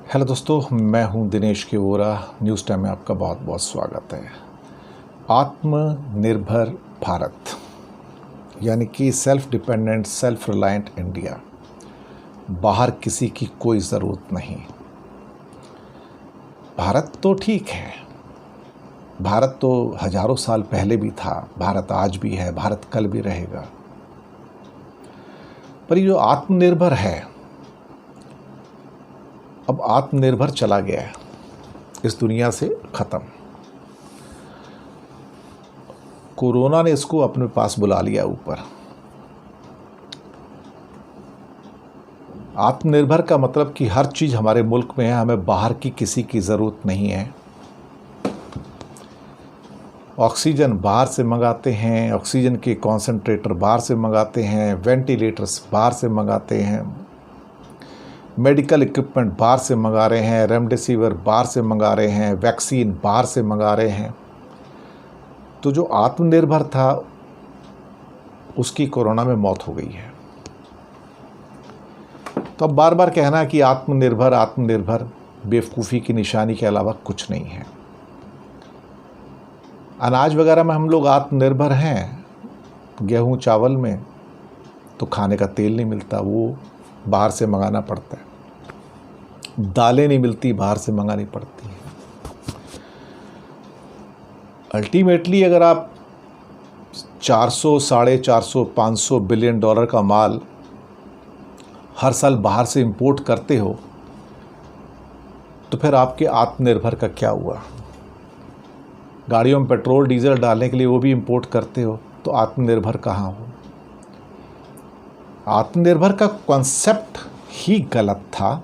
Hello दोस्तों, मैं हूं दिनेश केवोरा। न्यूज़ टाइम में आपका बहुत बहुत स्वागत है। आत्मनिर्भर भारत यानी कि self dependent, self reliant India. बाहर किसी की कोई ज़रूरत नहीं। भारत तो ठीक है, भारत तो हजारों साल पहले भी था, भारत आज भी है, भारत कल भी रहेगा। पर ये जो आत्मनिर्भर है, अब आत्मनिर्भर चला गया है, इस दुनिया से ख़त्म। कोरोना ने इसको अपने पास बुला लिया ऊपर। आत्मनिर्भर का मतलब कि हर चीज़ हमारे मुल्क में है, हमें बाहर की किसी की ज़रूरत नहीं है। ऑक्सीजन बाहर से मंगाते हैं, ऑक्सीजन के कॉन्सेंट्रेटर बाहर से मंगाते हैं, वेंटिलेटर्स बाहर से मंगाते हैं, मेडिकल इक्विपमेंट बाहर से मंगा रहे हैं, रेमडेसिविर बाहर से मंगा रहे हैं, वैक्सीन बाहर से मंगा रहे हैं। तो जो आत्मनिर्भर था उसकी कोरोना में मौत हो गई है। तो अब बार बार कहना कि आत्मनिर्भर आत्मनिर्भर बेवकूफ़ी की निशानी के अलावा कुछ नहीं है। अनाज वगैरह में हम लोग आत्मनिर्भर हैं, गेहूँ चावल में तो खाने का तेल नहीं मिलता, वो बाहर से मंगाना पड़ता है। दालें नहीं मिलती, बाहर से मंगानी पड़ती है। अल्टीमेटली अगर आप 400, 450, 500 बिलियन डॉलर का माल हर साल बाहर से इंपोर्ट करते हो तो फिर आपके आत्मनिर्भर का क्या हुआ? गाड़ियों में पेट्रोल डीजल डालने के लिए वो भी इंपोर्ट करते हो तो आत्मनिर्भर कहाँ हो? आत्मनिर्भर का कॉन्सेप्ट ही गलत था,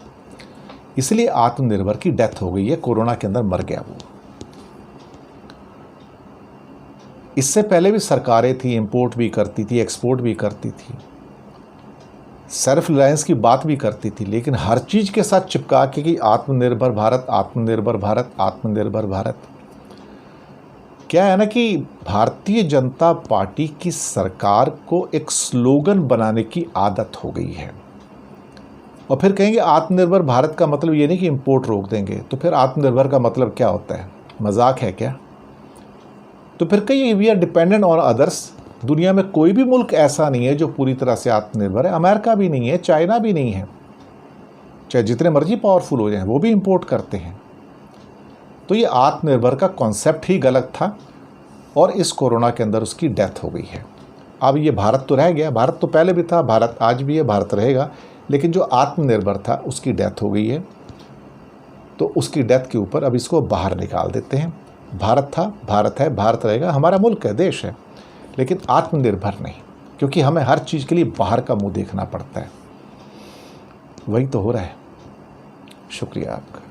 इसलिए आत्मनिर्भर की डेथ हो गई है, कोरोना के अंदर मर गया वो। इससे पहले भी सरकारें थी, इंपोर्ट भी करती थी, एक्सपोर्ट भी करती थी, सेल्फ रिलायंस की बात भी करती थी, लेकिन हर चीज़ के साथ चिपका के कि आत्मनिर्भर भारत, आत्मनिर्भर भारत, आत्मनिर्भर भारत। क्या है ना कि भारतीय जनता पार्टी की सरकार को एक स्लोगन बनाने की आदत हो गई है और फिर कहेंगे आत्मनिर्भर भारत का मतलब ये नहीं कि इंपोर्ट रोक देंगे। तो फिर आत्मनिर्भर का मतलब क्या होता है? मजाक है क्या? तो फिर कहीं we are dependent on others. दुनिया में कोई भी मुल्क ऐसा नहीं है जो पूरी तरह से आत्मनिर्भर है। अमेरिका भी नहीं है, चाइना भी नहीं है, चाहे जितने मर्जी पावरफुल हो जाएं, वो भी इंपोर्ट करते हैं। तो ये आत्मनिर्भर का कॉन्सेप्ट ही गलत था और इस कोरोना के अंदर उसकी डेथ हो गई है। अब ये भारत तो रह गया, भारत तो पहले भी था, भारत आज भी है, भारत रहेगा, लेकिन जो आत्मनिर्भर था उसकी डेथ हो गई है। तो उसकी डेथ के ऊपर अब इसको बाहर निकाल देते हैं। भारत था, भारत है, भारत रहेगा, हमारा मुल्क है, देश है, लेकिन आत्मनिर्भर नहीं, क्योंकि हमें हर चीज़ के लिए बाहर का मुंह देखना पड़ता है। वही तो हो रहा है। शुक्रिया आपका।